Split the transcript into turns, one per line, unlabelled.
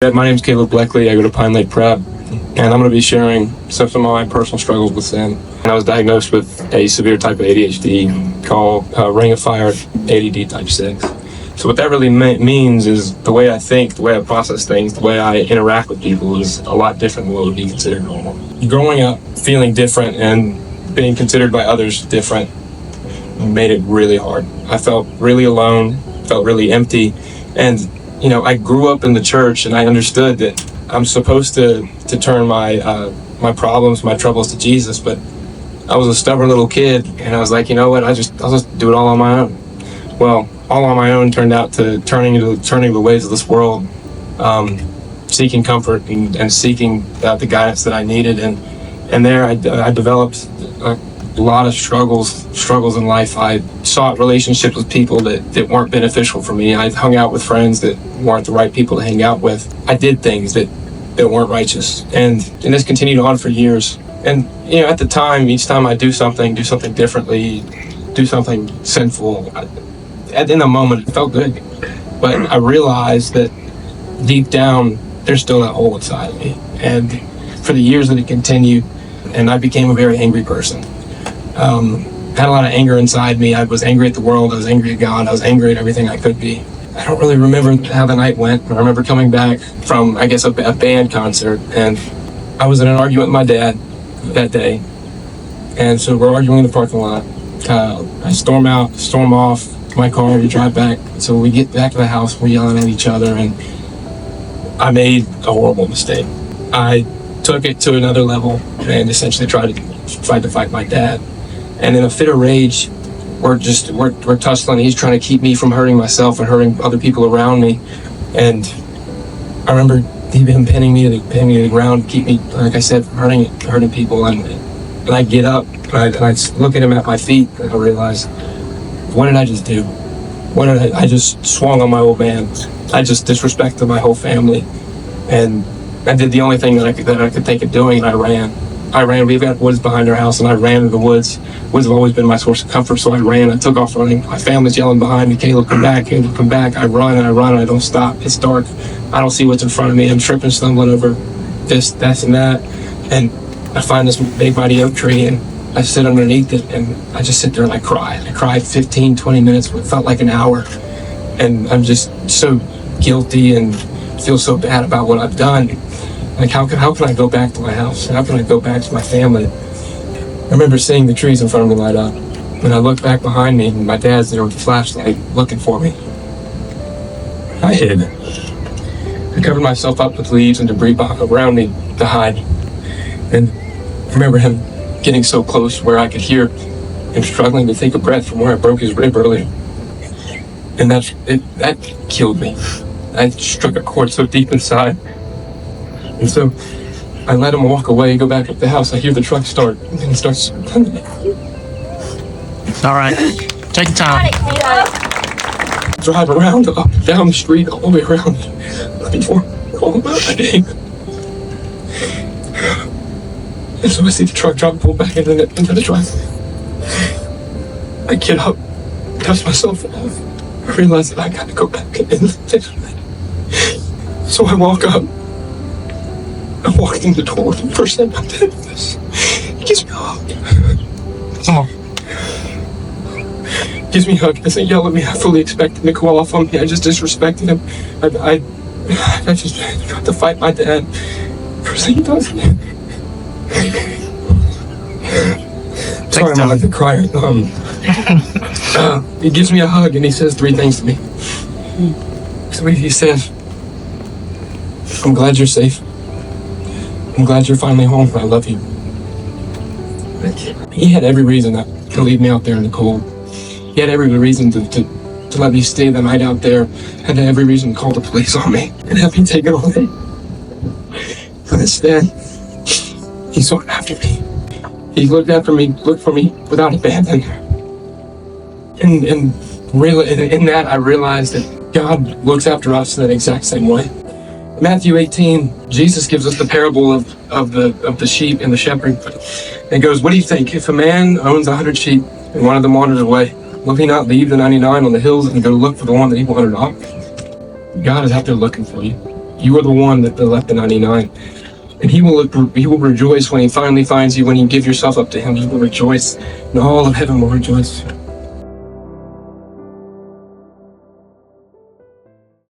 My name's Bleckley. I go to Pine Lake Prep, and I'm going to be sharing some of my personal struggles with sin. And I was diagnosed with a severe type of ADHD called Ring of Fire ADD type 6. So what that really means is the way I think, the way I process things, the way I interact with people is a lot different than what would be considered normal. Growing up feeling different and being considered by others different made it really hard. I felt really alone, felt really empty, and I grew up in the church, and I understood that I'm supposed to turn my problems, my troubles to Jesus, but I was a stubborn little kid, and I was like, I'll just do it all on my own. Well, all on my own turned out to turning the ways of this world, seeking comfort and seeking the guidance that I needed, and there I developed a lot of struggles in life. I sought relationships with people that weren't beneficial for me. I hung out with friends that weren't the right people to hang out with. I did things that weren't righteous, and this continued on for years. And at the time, each time I do something differently, do something sinful, in the moment it felt good, but I realized that deep down there's still that hole inside of me. And for the years that it continued, and I became a very angry person. Had a lot of anger inside me. I was angry at the world, I was angry at God, I was angry at everything I could be. I don't really remember how the night went. I remember coming back from, a band concert, and I was in an argument with my dad that day. And so we're arguing in the parking lot. I storm off my car, we drive back. So when we get back to the house, we're yelling at each other, and I made a horrible mistake. I took it to another level and essentially tried to fight my dad. And in a fit of rage, we're tussling. He's trying to keep me from hurting myself and hurting other people around me. And I remember him pinning me to the ground, keep me, like I said, from hurting people. And I get up and I look at him at my feet, and I realize, what did I just do? I just swung on my old man. I just disrespected my whole family, and I did the only thing that I could think of doing, and I ran. We've got woods behind our house, and I ran to the woods. Woods have always been my source of comfort, so I ran. I took off running. My family's yelling behind me, Caleb, come back, Caleb, come back. I run, and I don't stop. It's dark. I don't see what's in front of me. I'm tripping, stumbling over this, that, and that. And I find this big mighty oak tree, and I sit underneath it, and I just sit there and I cry. I cried 15, 20 minutes, but it felt like an hour. And I'm just so guilty and feel so bad about what I've done. Like, how can I go back to my house? How can I go back to my family? I remember seeing the trees in front of me light up, and I looked back behind me, and my dad's there with the flashlight looking for me. I hid. I covered myself up with leaves and debris around me to hide. And I remember him getting so close where I could hear him struggling to take a breath from where I broke his rib earlier. And that killed me. I struck a chord so deep inside. And so I let him walk away, go back up the house. I hear the truck start, and it starts.
All right, take your time.
Drive around, up and down the street, all the way around, before all about my name. And so I see the truck pull back into the driveway. I get up, dust myself off. I realize that I gotta go back and fix it. So I walk up. I walked in the door, and the first thing I did was, he gives me a hug.
Come on.
Gives me a hug, doesn't yell at me. I fully expected him to go off on me. I just disrespected him. I just tried to fight my dad. First thing he does. Sorry, I'm like a crier. He gives me a hug, and he says three things to me. So he says, I'm glad you're safe. I'm glad you're finally home. I love you. He had every reason to leave me out there in the cold. He had every reason to let me stay the night out there. Had every reason to call the police on me and have me taken away. But instead, he sought after me. He looked for me without abandon. And really, in that, I realized that God looks after us in that exact same way. Matthew 18, Jesus gives us the parable of the sheep and the shepherd. And it goes, what do you think? If a man owns 100 sheep and one of them wanders away, will he not leave the 99 on the hills and go look for the one that he wandered off? God is out there looking for you. You are the one that left the 99. And he will rejoice when he finally finds you. When you give yourself up to him, he will rejoice, and all of heaven will rejoice.